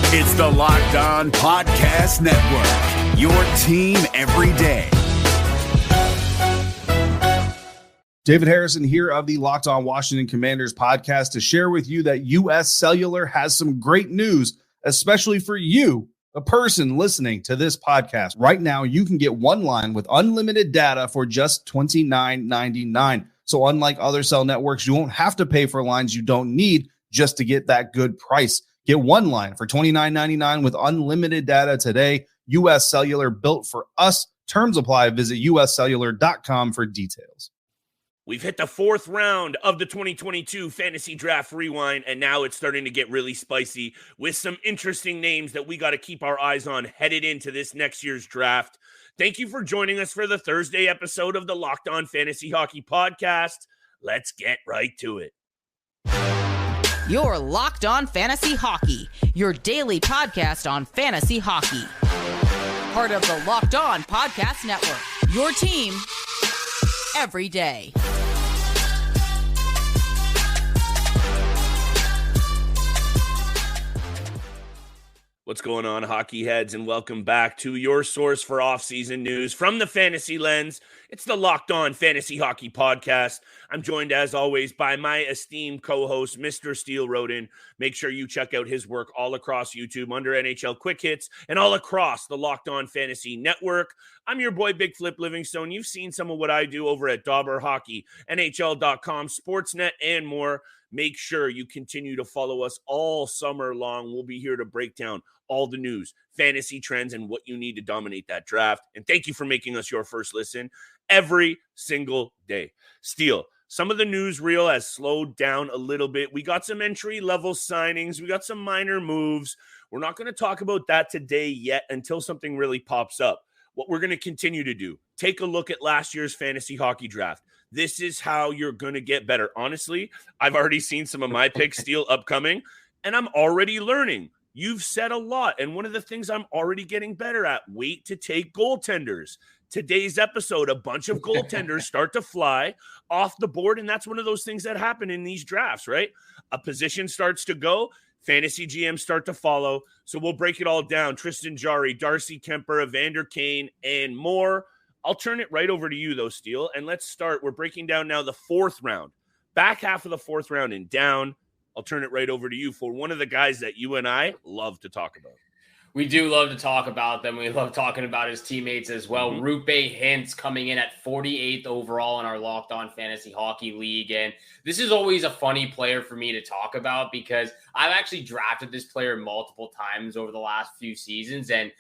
It's the Locked On Podcast Network, your team every day. David Harrison here of the Locked On Washington Commanders podcast to share with you that U.S. Cellular has some great news, especially for you, a person listening to this podcast. Right now, you can get one line with unlimited data for just $29.99. So unlike other cell networks, you won't have to pay for lines you don't need just to get that good price. Get one line for $29.99 with unlimited data today. U.S. Cellular, built for us. Terms apply. Visit uscellular.com for details. We've hit the fourth round of the 2022 Fantasy Draft Rewind, and now it's starting to get really spicy with some interesting names that we got to keep our eyes on headed into this next year's draft. Thank you for joining us for the Thursday episode of the Locked On Fantasy Hockey Podcast. Let's get right to it. You're Locked On Fantasy Hockey, your daily podcast on fantasy hockey. Part of the Locked On Podcast Network, your team every day. What's going on, hockey heads, and welcome back to your source for off-season news from the Fantasy Lens. It's the Locked On Fantasy Hockey Podcast. I'm joined, as always, by my esteemed co-host, Mr. Steel Roden. Make sure you check out his work all across YouTube under NHL Quick Hits and all across the Locked On Fantasy Network. I'm your boy, Big Flip Livingstone. You've seen some of what I do over at Dauber Hockey, NHL.com, Sportsnet, and more. Make sure you continue to follow us all summer long. We'll be here to break down all the news, fantasy trends, and what you need to dominate that draft. And thank you for making us your first listen every single day. Steel, some of the newsreel has slowed down a little bit. We got some entry-level signings. We got some minor moves. We're not going to talk about that today yet until something really pops up. What we're going to continue to do, take a look at last year's fantasy hockey draft. This is how you're going to get better. Honestly, I've already seen some of my picks, Steel, upcoming, and I'm already learning. You've said a lot, and one of the things I'm already getting better at, wait to take goaltenders. Today's episode, a bunch of goaltenders start to fly off the board, and that's one of those things that happen in these drafts, right? A position starts to go, fantasy GMs start to follow, so we'll break it all down. Tristan Jarry, Darcy Kuemper, Evander Kane, and more. I'll turn it right over to you, though, Steel, and let's start. We're breaking down now the fourth round, back half of the fourth round and down. I'll turn it right over to you for one of the guys that you and I love to talk about. We do love to talk about them. We love talking about his teammates as well. Roope Hintz coming in at 48th overall in our Locked On Fantasy Hockey League. And this is always a funny player for me to talk about because I've actually drafted this player multiple times over the last few seasons. And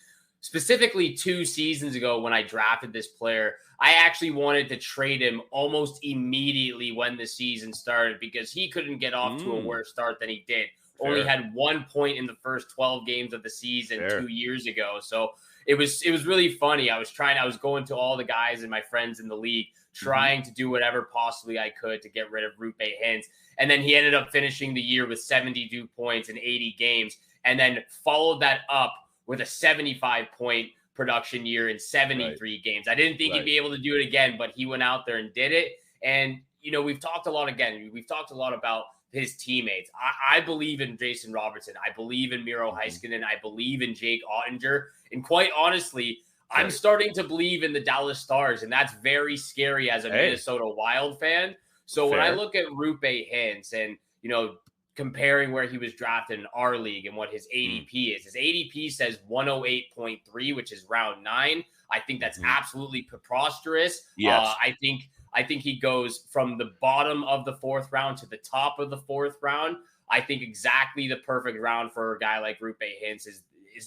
specifically 2 seasons ago when I drafted this player, I actually wanted to trade him almost immediately when the season started because he couldn't get off to a worse start than he did. Fair. Only had 1 point in the first 12 games of the season 2 years ago. So it was really funny. I was going to all the guys and my friends in the league trying to do whatever possibly I could to get rid of Roope Hintz. And then he ended up finishing the year with 72 points in 80 games and then followed that up with a 75-point production year in 73 games. I didn't think he'd be able to do it again, but he went out there and did it. And, you know, we've talked a lot about his teammates. I believe in Jason Robertson. I believe in Miro Heiskanen. I believe in Jake Ottinger. And quite honestly, I'm starting to believe in the Dallas Stars, and that's very scary as a Minnesota Wild fan. So when I look at Roope Hintz and, you know, comparing where he was drafted in our league and what his ADP is. His ADP says 108.3, which is round 9. I think that's absolutely preposterous. Yes. I think he goes from the bottom of the 4th round to the top of the 4th round. I think exactly the perfect round for a guy like Roope Hintz is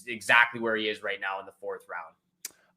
exactly where he is right now in the 4th round.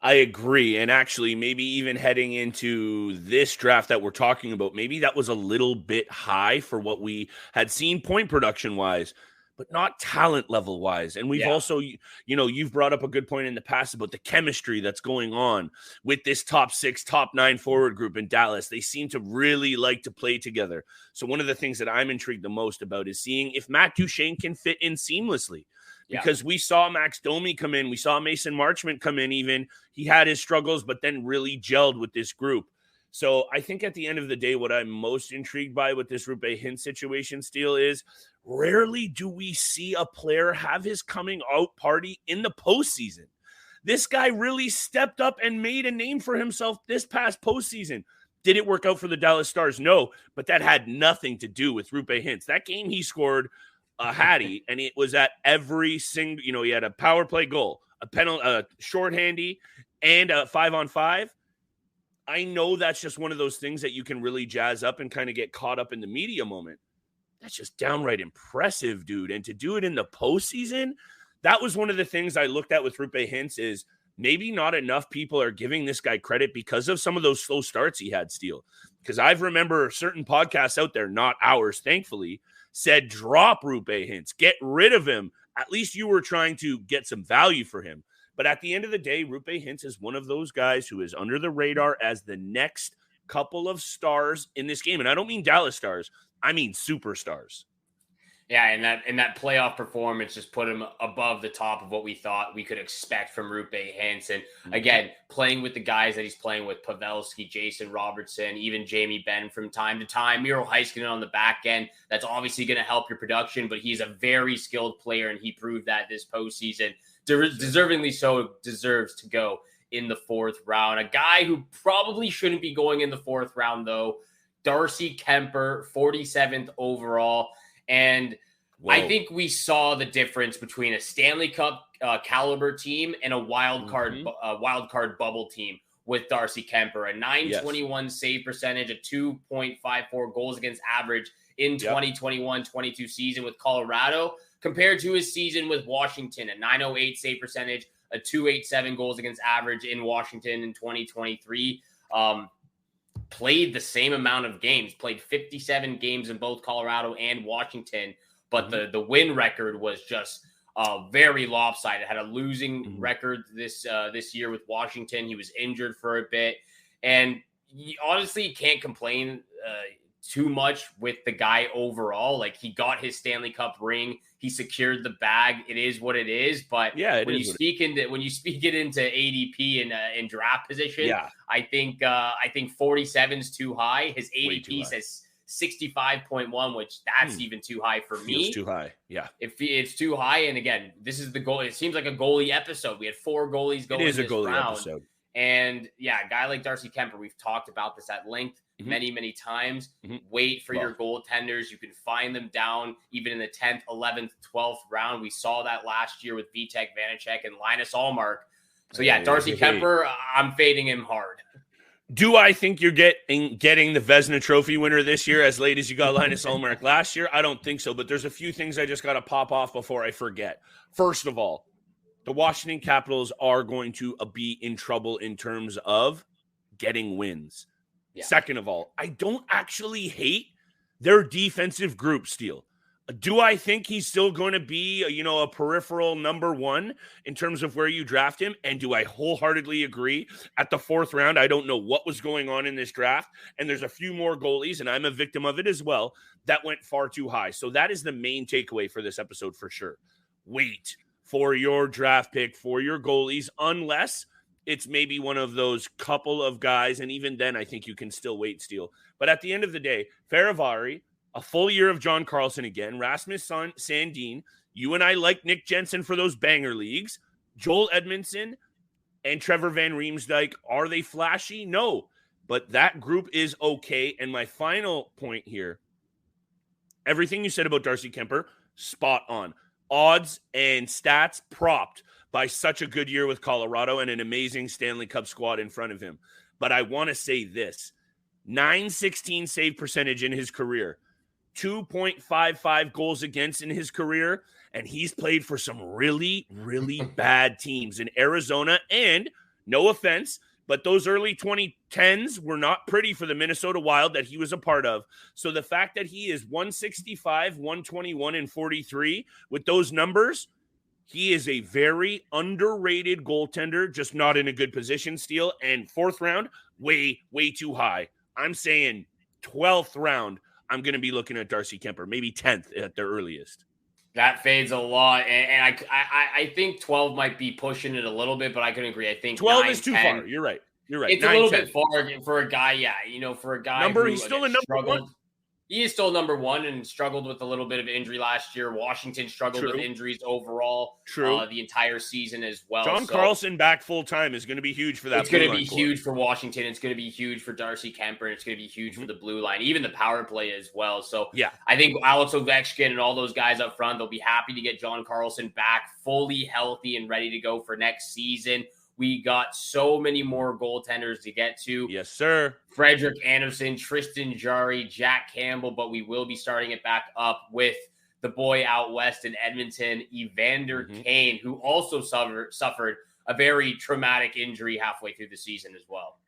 I agree. And actually, maybe even heading into this draft that we're talking about, maybe that was a little bit high for what we had seen point production wise, but not talent level wise. And we've also, you know, you've brought up a good point in the past about the chemistry that's going on with this top 6, top 9 forward group in Dallas. They seem to really like to play together. So one of the things that I'm intrigued the most about is seeing if Matt Duchene can fit in seamlessly. Because we saw Max Domi come in. We saw Mason Marchment come in even. He had his struggles, but then really gelled with this group. So I think at the end of the day, what I'm most intrigued by with this Roope Hintz situation, Steel, is rarely do we see a player have his coming out party in the postseason. This guy really stepped up and made a name for himself this past postseason. Did it work out for the Dallas Stars? No, but that had nothing to do with Roope Hintz. That game he scored a hattie, and it was at every single, he had a power play goal, a penalty, a shorthandy, and a 5-on-5. I know that's just one of those things that you can really jazz up and kind of get caught up in the media moment. That's just downright impressive, dude. And to do it in the postseason, that was one of the things I looked at with Roope Hintz is maybe not enough people are giving this guy credit because of some of those slow starts he had, Steele. Because I remember certain podcasts out there, not ours, thankfully, said drop Roope Hintz, get rid of him. At least you were trying to get some value for him. But at the end of the day, Roope Hintz is one of those guys who is under the radar as the next couple of stars in this game. And I don't mean Dallas Stars. I mean superstars. Yeah, and that playoff performance just put him above the top of what we thought we could expect from Roope Hintz. And again, playing with the guys that he's playing with, Pavelski, Jason Robertson, even Jamie Benn from time to time, Miro Heiskanen on the back end, that's obviously going to help your production, but he's a very skilled player, and he proved that this postseason. Deservingly so, deserves to go in the fourth round. A guy who probably shouldn't be going in the fourth round, though, Darcy Kuemper, 47th overall. And whoa, I think we saw the difference between a Stanley Cup caliber team and a wild card bubble team with Darcy Kuemper. A 921 save percentage, a 2.54 goals against average in 2021-22 season with Colorado compared to his season with Washington, a 908 save percentage, a 287 goals against average in Washington in 2023. Played the same amount of games, played 57 games in both Colorado and Washington, but the win record was just very lopsided. Had a losing record this year with Washington. He was injured for a bit, and you honestly can't complain too much with the guy overall. Like, he got his Stanley Cup ring, he secured the bag. It is what it is. But when you speak it into ADP and draft position, I think 47 is too high. His ADP says 65.1, which that's even too high for me. Feels too high. Yeah, it's too high. And again, this is the goal. It seems like a goalie episode. We had 4 goalies going. It is a goalie round. Episode. And a guy like Darcy Kuemper, we've talked about this at length many times. Wait for your goaltenders. You can find them down even in the 10th, 11th, 12th round. We saw that last year with Vitek Vanacek and Linus Ullmark. So Darcy Kuemper, I'm fading him hard. Do I think you're getting the Vezina Trophy winner this year as late as you got Linus Ullmark last year? I don't think so, but there's a few things I just got to pop off before I forget. First of all, the Washington Capitals are going to be in trouble in terms of getting wins. Yeah. Second of all, I don't actually hate their defensive group, Steele. Do I think he's still going to be, a peripheral number one in terms of where you draft him? And do I wholeheartedly agree? At the fourth round, I don't know what was going on in this draft. And there's a few more goalies, and I'm a victim of it as well, that went far too high. So that is the main takeaway for this episode for sure. Wait for your draft pick, for your goalies, unless it's maybe one of those couple of guys. And even then, I think you can still wait, Steele. But at the end of the day, Faravari, a full year of John Carlson again, Rasmus Sandin, you and I like Nick Jensen for those banger leagues, Joel Edmondson and Trevor Van Riemsdyk. Are they flashy? No, but that group is okay. And my final point here, everything you said about Darcy Kuemper, spot on. Odds and stats propped by such a good year with Colorado and an amazing Stanley Cup squad in front of him. But I want to say this, 916 save percentage in his career, 2.55 goals against in his career, and he's played for some really, really bad teams in Arizona. And no offense, but those early 2010s were not pretty for the Minnesota Wild that he was a part of. So the fact that he is 165, 121, and 43 with those numbers, he is a very underrated goaltender, just not in a good position, Steele. And fourth round, way too high. I'm saying 12th round, I'm going to be looking at Darcy Kuemper, maybe 10th at the earliest. That fades a lot, and I think 12 might be pushing it a little bit, but I can agree. I think 12 is too far. You're right. It's 9, a little 10. Bit far for a guy. For a guy number. He's still a number one. he is still number one and struggled with a little bit of injury last year. Washington struggled with injuries overall the entire season as well. John Carlson back full-time is going to be huge for that. It's going to be huge for Washington. It's going to be huge for Darcy Kuemper. And it's going to be huge for the blue line, even the power play as well. So I think Alex Ovechkin and all those guys up front, they'll be happy to get John Carlson back fully healthy and ready to go for next season. We got so many more goaltenders to get to. Yes, sir. Frederik Andersen, Tristan Jarry, Jack Campbell, but we will be starting it back up with the boy out west in Edmonton, Evander Kane, who also suffered a very traumatic injury halfway through the season as well.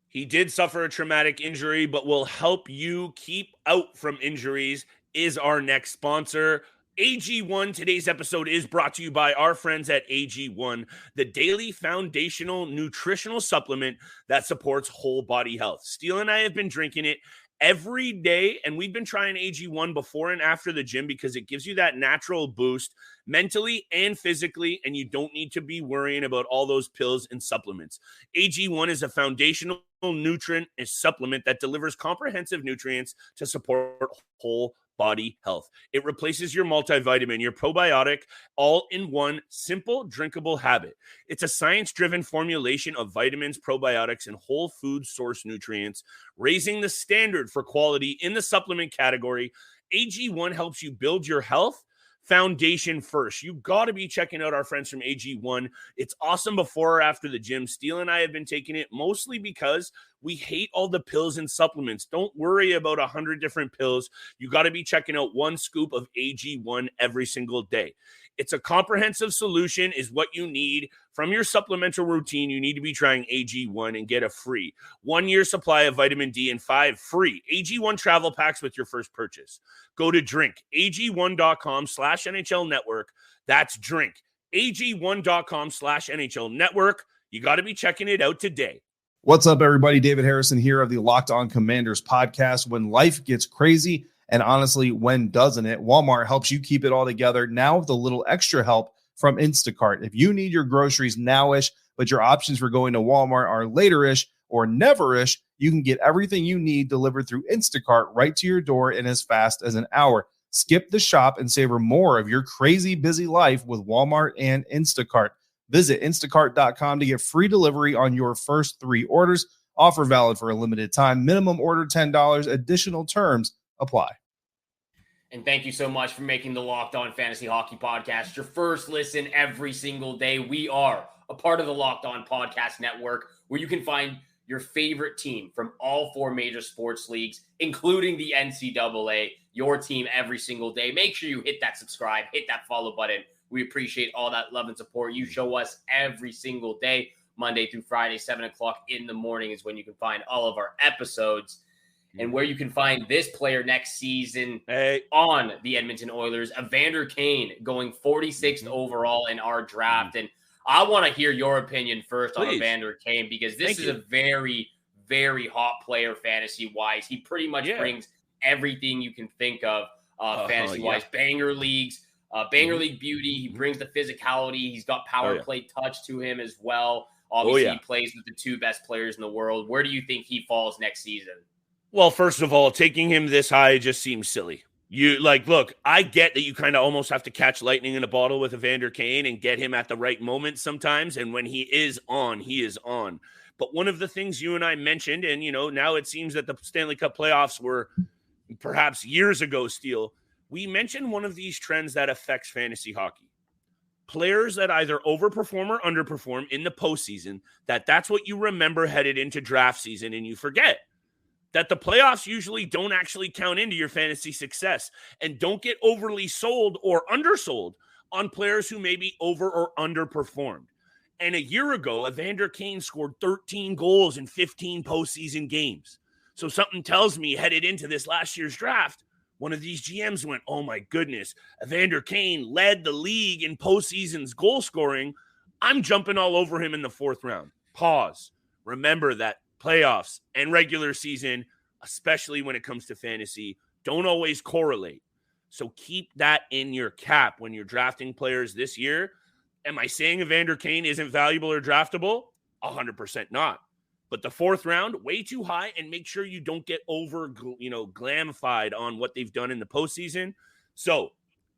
He did suffer a traumatic injury, but will help you keep out from injuries is our next sponsor. AG1, today's episode is brought to you by our friends at AG1, the daily foundational nutritional supplement that supports whole body health. Steele and I have been drinking it every day, and we've been trying AG1 before and after the gym because it gives you that natural boost mentally and physically, and you don't need to be worrying about all those pills and supplements. AG1 is a foundational nutrient supplement that delivers comprehensive nutrients to support whole body health. It replaces your multivitamin, your probiotic, all in one simple drinkable habit. It's a science-driven formulation of vitamins, probiotics, and whole food source nutrients, raising the standard for quality in the supplement category. AG1 helps you build your health foundation first. You got to be checking out our friends from AG1. It's awesome before or after the gym. Steele and I have been taking it mostly because we hate all the pills and supplements. Don't worry about 100 different pills. You got to be checking out one scoop of AG1 every single day. It's a comprehensive solution is what you need from your supplemental routine. You need to be trying AG1 and get a free 1 year supply of vitamin D and 5 free AG1 travel packs with your first purchase. Go to drinkag1.com/NHL network. That's drinkag1.com/NHL network. You got to be checking it out today. What's up, everybody? David Harrison here of the Locked On Commanders podcast. When life gets crazy, and honestly, when doesn't it? Walmart helps you keep it all together now with a little extra help from Instacart. If you need your groceries now-ish, but your options for going to Walmart are later-ish or never-ish, you can get everything you need delivered through Instacart right to your door in as fast as an hour. Skip the shop and savor more of your crazy busy life with Walmart and Instacart. Visit instacart.com to get free delivery on your first 3 orders. Offer valid for a limited time. Minimum order $10. Additional terms apply. And thank you so much for making the Locked On Fantasy Hockey Podcast your first listen every single day. We are a part of the Locked On Podcast Network, where you can find your favorite team from all 4 major sports leagues, including the NCAA, your team every single day. Make sure you hit that subscribe, hit that follow button. We appreciate all that love and support you show us every single day. Monday through Friday, 7 o'clock in the morning is when you can find all of our episodes. And where you can find this player next season on the Edmonton Oilers, Evander Kane, going 46th overall in our draft. And I want to hear your opinion first on Evander Kane, because this is a very, very hot player fantasy-wise. He pretty much brings everything you can think of fantasy-wise. Banger leagues, banger league beauty. He brings the physicality. He's got power play touch to him as well. Obviously, he plays with the 2 best players in the world. Where do you think he falls next season? Well, first of all, taking him this high just seems silly. Look, I get that you kind of almost have to catch lightning in a bottle with Evander Kane and get him at the right moment sometimes. And when he is on, he is on. But one of the things you and I mentioned, and, now it seems that the Stanley Cup playoffs were perhaps years ago, Steele. We mentioned one of these trends that affects fantasy hockey. Players that either overperform or underperform in the postseason, that's what you remember headed into draft season, and you forget that the playoffs usually don't actually count into your fantasy success. And don't get overly sold or undersold on players who maybe over or underperformed. And a year ago, Evander Kane scored 13 goals in 15 postseason games. So something tells me headed into this last year's draft, one of these GMs went, oh my goodness, Evander Kane led the league in postseason's goal scoring. I'm jumping all over him in the 4th round. Pause. Remember that playoffs and regular season, especially when it comes to fantasy, don't always correlate. So keep that in your cap when you're drafting players this year. Am I saying Evander Kane isn't valuable or draftable? 100% not. But the 4th round, way too high, and make sure you don't get over, glamified on what they've done in the postseason. So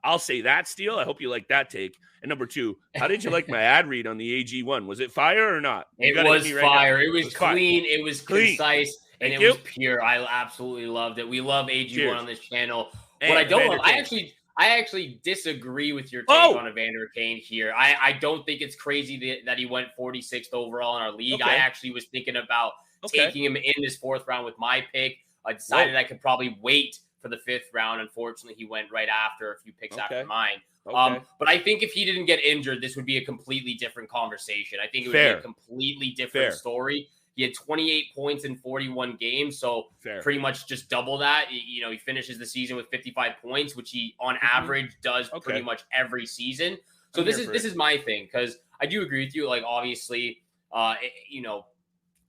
I'll say that, Steele. I hope you like that take. And number 2, how did you like my ad read on the AG one? Was it fire or not? It was fire. It was clean. It was concise. And it was pure. I absolutely loved it. We love AG1 on this channel. What I don't love, I actually disagree with your take on Evander Kane here. I don't think it's crazy that he went 46th overall in our league. I actually was thinking about taking him in this 4th round with my pick. I decided I could probably wait for the 5th round. Unfortunately, he went right after a few picks after mine. But I think if he didn't get injured, this would be a completely different conversation. I think it would be a completely different story. He had 28 points in 41 games, so pretty much just double that. He finishes the season with 55 points, which he on average does pretty much every season. So this is my thing, because I do agree with you. Like, obviously, a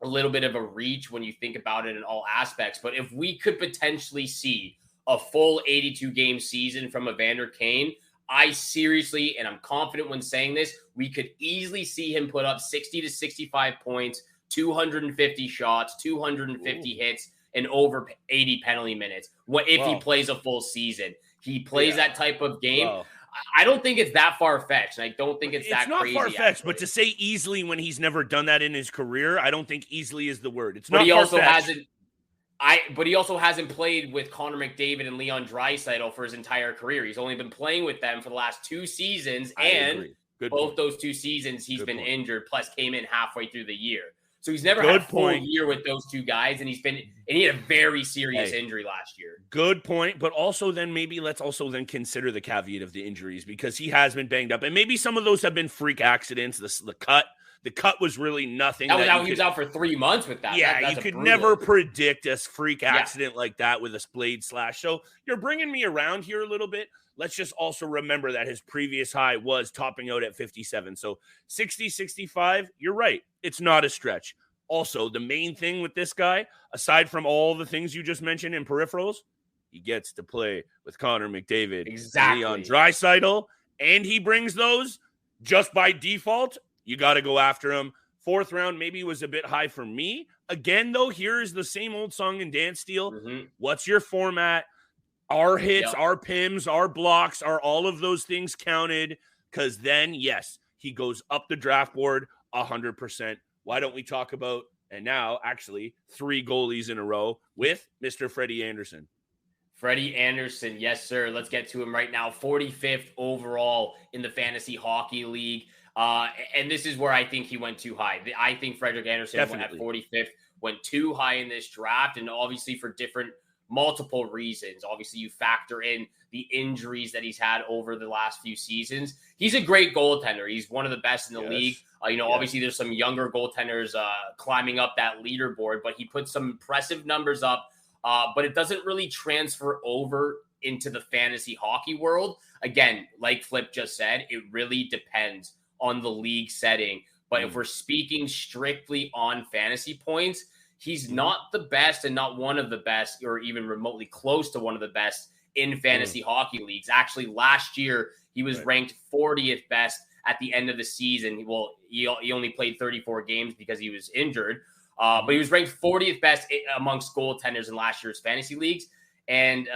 little bit of a reach when you think about it in all aspects. But if we could potentially see a full 82 game season from Evander Kane, I seriously, and I'm confident when saying this, we could easily see him put up 60 to 65 points, 250 shots, 250 hits, and over 80 penalty minutes. What if he plays a full season? He plays that type of game. I don't think it's that far-fetched. I don't think it's that crazy. It's not far-fetched, but to say easily when he's never done that in his career, I don't think easily is the word. It's not far-fetched. He also hasn't played with Connor McDavid and Leon Draisaitl for his entire career. He's only been playing with them for the last 2 seasons, and both those 2 seasons he's been injured, plus came in halfway through the year. So he's never had a full year with those 2 guys, and he had a very serious injury last year. Good point, but also then maybe let's also then consider the caveat of the injuries, because he has been banged up, and maybe some of those have been freak accidents. The cut was really nothing. He was out for 3 months with that. Yeah, you could never predict a freak accident like that with a blade slash. So you're bringing me around here a little bit. Let's just also remember that his previous high was topping out at 57. So 60, 65, you're right. It's not a stretch. Also, the main thing with this guy, aside from all the things you just mentioned in peripherals, he gets to play with Connor McDavid, Leon Draisaitl, and he brings those just by default. You got to go after him. 4th round maybe was a bit high for me. Again, though, here is the same old song and dance, Steele. What's your format? Our hits, our PIMs, our blocks, are all of those things counted? Because then, yes, he goes up the draft board 100%. Why don't we talk about, and now actually 3 goalies in a row with Mr. Freddie Andersen? Freddie Andersen, yes, sir. Let's get to him right now. 45th overall in the Fantasy Hockey League. And this is where I think he went too high. I think Frederik Andersen went at 45th, went too high in this draft, and obviously for multiple reasons. Obviously, you factor in the injuries that he's had over the last few seasons. He's a great goaltender. He's one of the best in the league. Obviously, there's some younger goaltenders climbing up that leaderboard, but he put some impressive numbers up. But it doesn't really transfer over into the fantasy hockey world. Again, like Flip just said, it really depends on the league setting. But if we're speaking strictly on fantasy points, he's not the best and not one of the best, or even remotely close to one of the best in fantasy hockey leagues. Actually, last year, he was ranked 40th best at the end of the season. Well, he only played 34 games because he was injured. But he was ranked 40th best amongst goaltenders in last year's fantasy leagues. And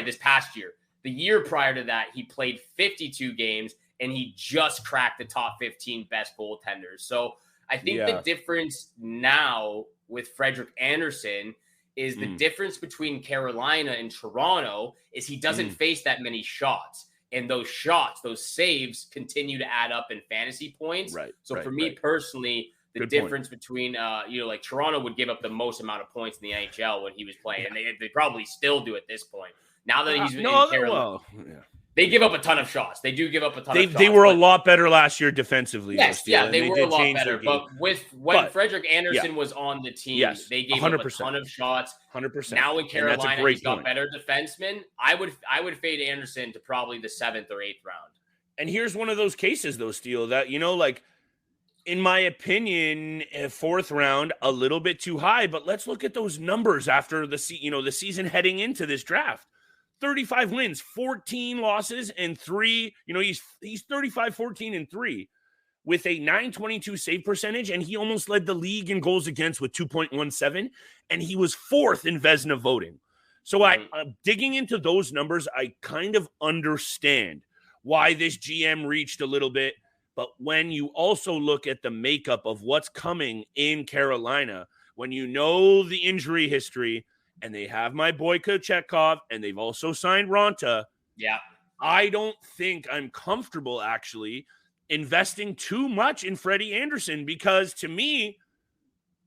this past year. The year prior to that, he played 52 games, and he just cracked the top 15 best goaltenders. So I think the difference now with Frederik Andersen is the difference between Carolina and Toronto is he doesn't face that many shots. And those shots, those saves continue to add up in fantasy points. For me personally, the difference between, like Toronto would give up the most amount of points in the NHL when he was playing. And they probably still do at this point. Now that he's in Carolina. They give up a ton of shots. They do give up a ton of shots. They were a lot better last year defensively. Yes, they were a lot better. But when Frederik Andersen was on the team, they gave 100%. Up a ton of shots. 100%. Now in Carolina, he's got better defensemen. I would fade Andersen to probably the 7th or 8th round. And here's one of those cases, though, Steele, that, in my opinion, 4th round, a little bit too high. But let's look at those numbers after the season heading into this draft. 35 wins, 14 losses, and 3. He's 35, 14, and 3. with a .922 save percentage, and he almost led the league in goals against with 2.17, and he was fourth in Vezina voting. So digging into those numbers, I kind of understand why this GM reached a little bit. But when you also look at the makeup of what's coming in Carolina, when you know the injury history, and they have my boy Kochetkov, and they've also signed Ronta, I don't think I'm comfortable actually investing too much in Freddie Andersen, because to me,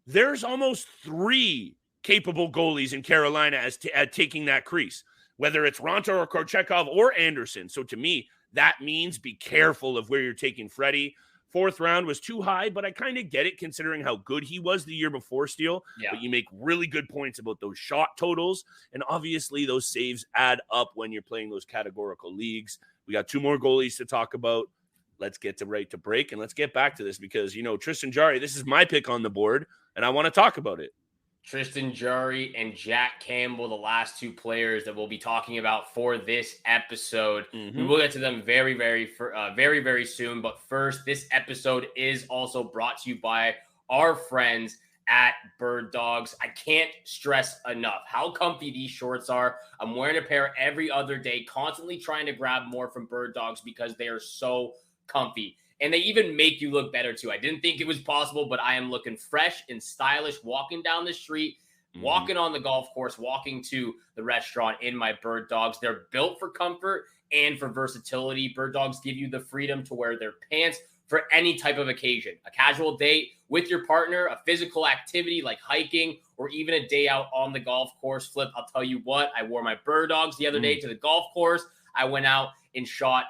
there's almost 3 capable goalies in Carolina at taking that crease, whether it's Ronta or Kochetkov or Andersen. So to me, that means be careful of where you're taking Freddie. 4th round was too high, but I kind of get it considering how good he was the year before, Steele. But you make really good points about those shot totals, and obviously those saves add up when you're playing those categorical leagues. We got 2 more goalies to talk about. Let's get to right to break, and let's get back to this because, Tristan Jarry, this is my pick on the board, and I want to talk about it. Tristan Jarry and Jack Campbell, the last 2 players that we'll be talking about for this episode. We will get to them very, very soon. But first, this episode is also brought to you by our friends at Bird Dogs. I can't stress enough how comfy these shorts are. I'm wearing a pair every other day, constantly trying to grab more from Bird Dogs because they are so comfy. And they even make you look better too. I didn't think it was possible, but I am looking fresh and stylish walking down the street, walking on the golf course, walking to the restaurant in my Bird Dogs. They're built for comfort and for versatility. Bird Dogs give you the freedom to wear their pants for any type of occasion. A casual date with your partner, a physical activity like hiking, or even a day out on the golf course. Flip, I'll tell you what, I wore my Bird Dogs the other day to the golf course. I went out and shot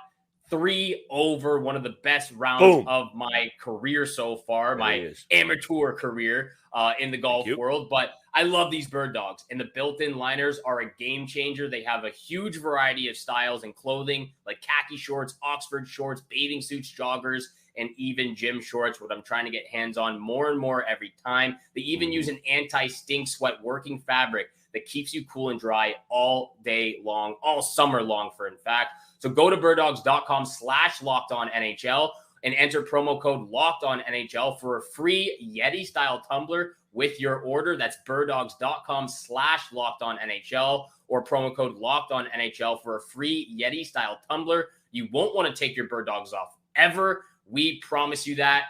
3 over, one of the best rounds of my career so far, my amateur career in the golf world. But I love these Bird Dogs, and the built-in liners are a game changer. They have a huge variety of styles and clothing like khaki shorts, Oxford shorts, bathing suits, joggers, and even gym shorts, what I'm trying to get hands on more and more every time. They even use an anti-stink sweat working fabric that keeps you cool and dry all day long, all summer long in fact. So go to birddogs.com/LockedOnNHL and enter promo code LockedOnNHL for a free Yeti-style tumbler with your order. That's birddogs.com/LockedOnNHL or promo code LockedOnNHL for a free Yeti-style tumbler. You won't want to take your Bird Dogs off ever. We promise you that.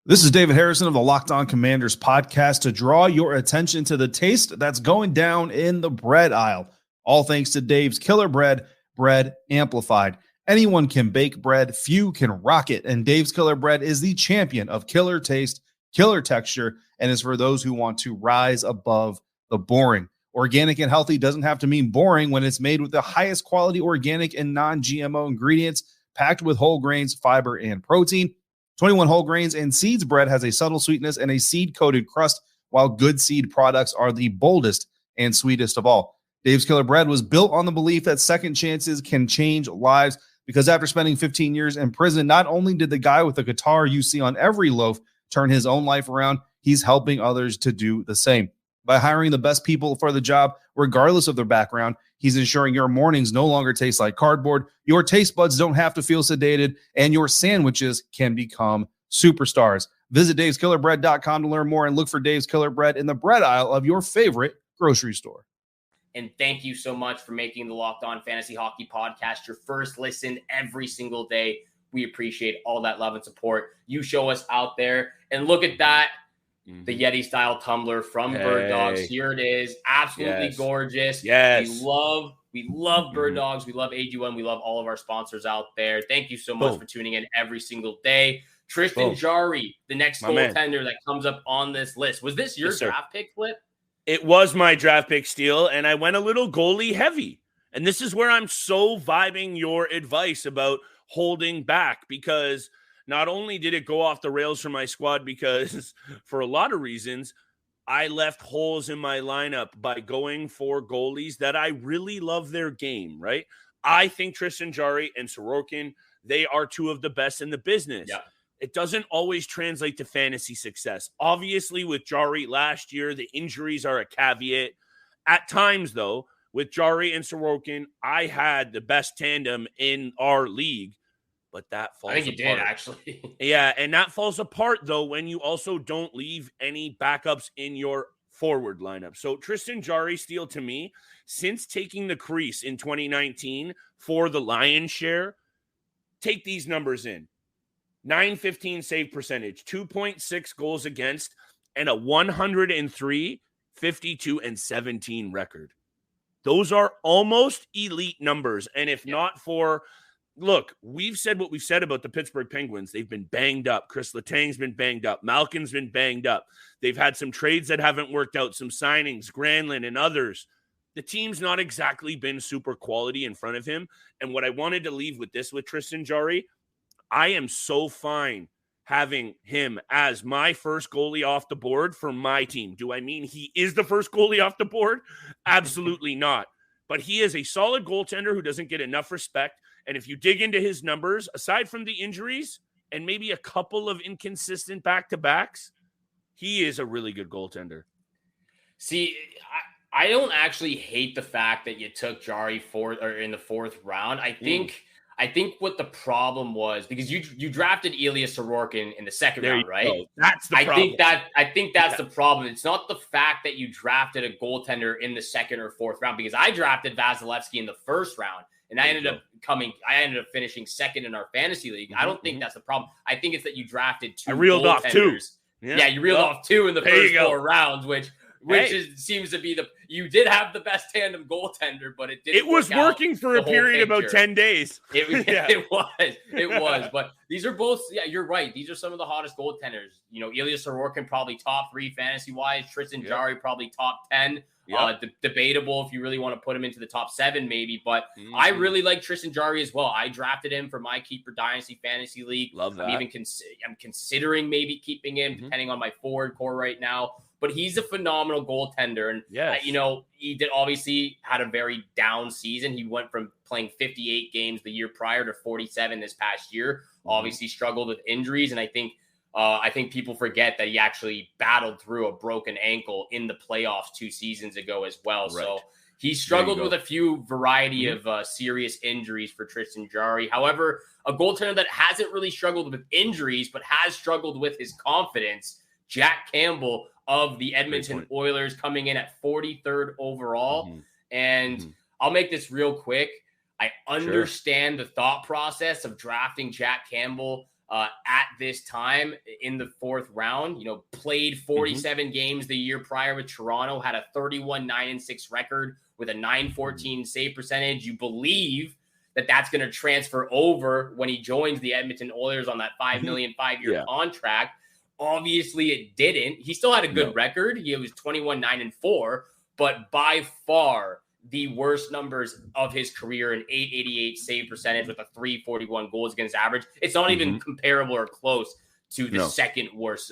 This is David Harrison of the Locked On Commanders podcast to draw your attention to the taste that's going down in the bread aisle. All thanks to Dave's Killer Bread, bread amplified. Anyone can bake bread, few can rock it, and Dave's Killer Bread is the champion of killer taste, killer texture, and is for those who want to rise above the boring. Organic and healthy doesn't have to mean boring when it's made with the highest quality organic and non-GMO ingredients, packed with whole grains, fiber, and protein. 21 whole grains and seeds bread has a subtle sweetness and a seed-coated crust, while Good Seed products are the boldest and sweetest of all. Dave's Killer Bread was built on the belief that second chances can change lives, because after spending 15 years in prison, not only did the guy with the guitar you see on every loaf turn his own life around, he's helping others to do the same. By hiring the best people for the job, regardless of their background, he's ensuring your mornings no longer taste like cardboard, your taste buds don't have to feel sedated, and your sandwiches can become superstars. Visit daveskillerbread.com to learn more and look for Dave's Killer Bread in the bread aisle of your favorite grocery store. And thank you so much for making the Locked On Fantasy Hockey Podcast your first listen every single day. We appreciate all that love and support you show us out there. And look at that. The Yeti-style tumbler from Bird Dogs. Here it is. Absolutely gorgeous. Yes. We love Bird Dogs. We love AG1. We love all of our sponsors out there. Thank you so much for tuning in every single day. Tristan Jarry, the next goaltender that comes up on this list. Was this your draft pick, Flip? It was my draft pick, Steele, and I went a little goalie heavy. And this is where I'm so vibing your advice about holding back, because not only did it go off the rails for my squad, because for a lot of reasons, I left holes in my lineup by going for goalies that I really love their game, right? I think Tristan Jarry and Sorokin, they are 2 of the best in the business. Yeah. It doesn't always translate to fantasy success. Obviously, with Jarry last year, the injuries are a caveat. At times, though, with Jarry and Sorokin, I had the best tandem in our league. but that falls I think apart. He did, actually. Yeah, and that falls apart, though, when you also don't leave any backups in your forward lineup. So Tristan Jarry, Steele, to me, since taking the crease in 2019 for the lion's share, take these numbers in. .915 save percentage, 2.6 goals against, and a 103, 52, and 17 record. Those are almost elite numbers. And if not for, look, we've said what we've said about the Pittsburgh Penguins. They've been banged up. Chris Letang's been banged up. Malkin's been banged up. They've had some trades that haven't worked out, some signings, Granlund and others. The team's not exactly been super quality in front of him. And what I wanted to leave with this with Tristan Jarry, I am so fine having him as my first goalie off the board for my team. Do I mean he is the first goalie off the board? Absolutely not. But he is a solid goaltender who doesn't get enough respect. And if you dig into his numbers, aside from the injuries and maybe a couple of inconsistent back-to-backs, he is a really good goaltender. See, I don't actually hate the fact that you took Jarry in the fourth round. I think what the problem was, because you drafted Ilya Sorokin in the second round, right? Go. That's the problem. I think that's the problem. It's not the fact that you drafted a goaltender in the second or fourth round, because I drafted Vasilevsky in the first round, and I ended up finishing second in our fantasy league. I don't think that's the problem. I think it's that you drafted two. I reeled off two. Yeah, you reeled off two in the first 4 rounds, which seems to be you did have the best tandem goaltender, but it didn't. It was working for a period about 10 days. It was. But these are both. Yeah, you're right. These are some of the hottest goaltenders. Ilya Sorokin probably top 3 fantasy wise. Tristan Jarry probably top 10. Debatable if you really want to put him into the top 7, maybe. But I really like Tristan Jarry as well. I drafted him for my keeper dynasty fantasy league. Love that. I'm considering maybe keeping him depending on my forward core right now. But he's a phenomenal goaltender. And, he obviously had a very down season. He went from playing 58 games the year prior to 47 this past year. Obviously struggled with injuries. And I think people forget that he actually battled through a broken ankle in the playoffs 2 seasons ago as well. Right. So he struggled with a few variety of serious injuries for Tristan Jarry. However, a goaltender that hasn't really struggled with injuries, but has struggled with his confidence, Jack Campbell of the Edmonton Oilers, coming in at 43rd overall. And I'll make this real quick. I understand the thought process of drafting Jack Campbell at this time in the 4th round. Played 47 games the year prior with Toronto, had a 31-9-6 record with a 914 save percentage. You believe that that's going to transfer over when he joins the Edmonton Oilers on that $5 million 5-year contract. Obviously, it didn't. He still had a good record. He was 21-9-4, but by far the worst numbers of his career, an 888 save percentage with a 341 goals against average. It's not even comparable or close to the second worst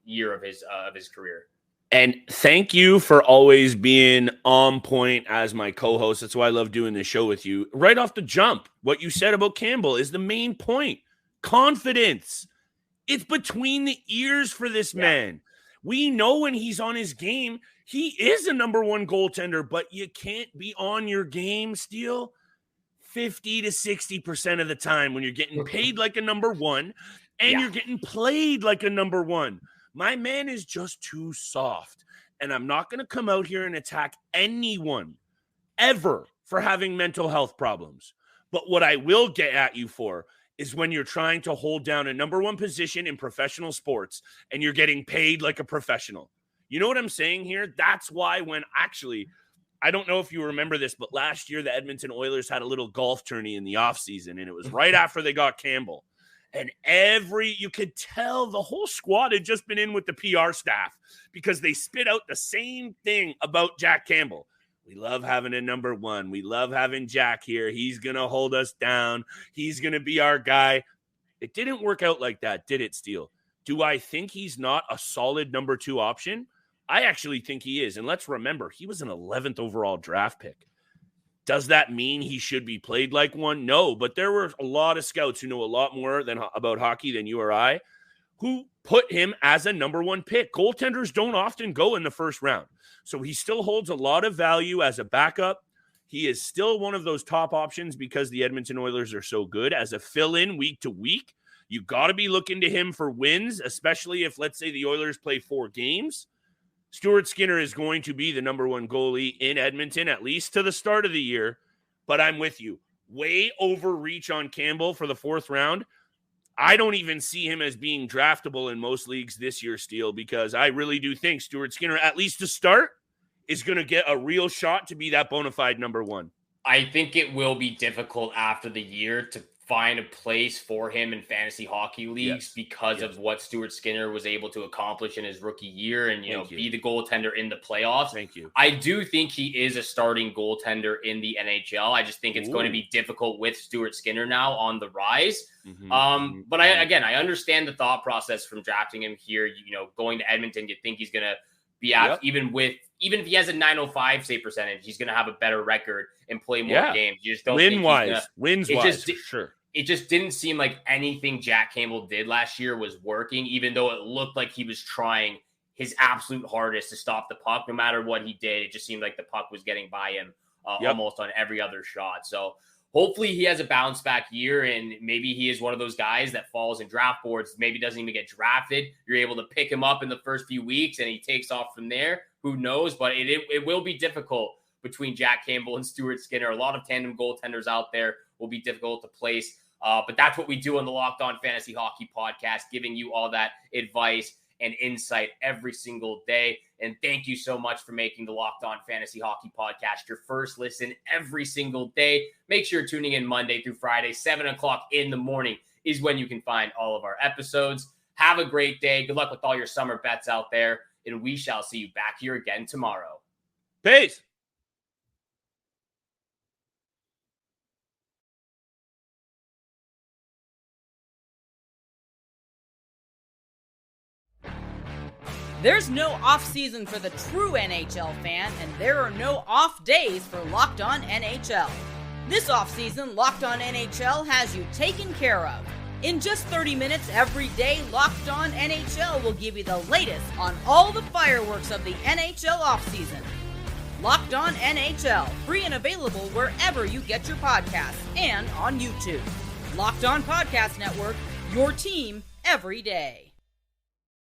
year of his career. And thank you for always being on point as my co-host. That's why I love doing this show with you. Right off the jump, what you said about Campbell is the main point. Confidence. It's between the ears for this man. We know when he's on his game, he is a number 1 goaltender, but you can't be on your game, Steele, 50 to 60% of the time when you're getting paid like a number 1 and you're getting played like a number 1. My man is just too soft. And I'm not going to come out here and attack anyone ever for having mental health problems. But what I will get at you for is when you're trying to hold down a number 1 position in professional sports and you're getting paid like a professional. You know what I'm saying here? That's why when I don't know if you remember this, but last year the Edmonton Oilers had a little golf tourney in the offseason, and it was right after they got Campbell. And you could tell the whole squad had just been in with the PR staff because they spit out the same thing about Jack Campbell. We love having a number 1. We love having Jack here. He's going to hold us down. He's going to be our guy. It didn't work out like that, did it, Steele? Do I think he's not a solid number 2 option? I actually think he is. And let's remember, he was an 11th overall draft pick. Does that mean he should be played like one? No, but there were a lot of scouts who know a lot more about hockey than you or I who put him as a number 1 pick. Goaltenders don't often go in the first round. So he still holds a lot of value as a backup. he is still one of those top options because the Edmonton Oilers are so good. As a fill-in week to week, you got to be looking to him for wins, especially if, let's say, the Oilers play 4 games. Stuart Skinner is going to be the number 1 goalie in Edmonton, at least to the start of the year. But I'm with you. Way overreach on Campbell for the 4th round. I don't even see him as being draftable in most leagues this year, Steele, because I really do think Stuart Skinner, at least to start, is going to get a real shot to be that bona fide number 1. I think it will be difficult after the year to find a place for him in fantasy hockey leagues because of what Stuart Skinner was able to accomplish in his rookie year and, be the goaltender in the playoffs. Thank you. I do think he is a starting goaltender in the NHL. I just think it's going to be difficult with Stuart Skinner now on the rise. But I understand the thought process from drafting him here. Going to Edmonton, you think he's going to be out, even if he has a .905 save percentage, he's going to have a better record and play more games. You just don't wins-wise, for sure. It just didn't seem like anything Jack Campbell did last year was working, even though it looked like he was trying his absolute hardest to stop the puck. No matter what he did, it just seemed like the puck was getting by him almost on every other shot. So hopefully he has a bounce back year, and maybe he is one of those guys that falls in draft boards, maybe doesn't even get drafted. You're able to pick him up in the first few weeks and he takes off from there. Who knows? But it will be difficult between Jack Campbell and Stuart Skinner. A lot of tandem goaltenders out there will be difficult to place. But that's what we do on the Locked On Fantasy Hockey Podcast, giving you all that advice and insight every single day. And thank you so much for making the Locked On Fantasy Hockey Podcast your first listen every single day. Make sure you're tuning in Monday through Friday, 7 o'clock in the morning is when you can find all of our episodes. Have a great day. Good luck with all your summer bets out there. And we shall see you back here again tomorrow. Peace. There's no off-season for the true NHL fan, and there are no off days for Locked On NHL. This off-season, Locked On NHL has you taken care of. In just 30 minutes every day, Locked On NHL will give you the latest on all the fireworks of the NHL offseason. Locked On NHL, free and available wherever you get your podcasts and on YouTube. Locked On Podcast Network, your team every day.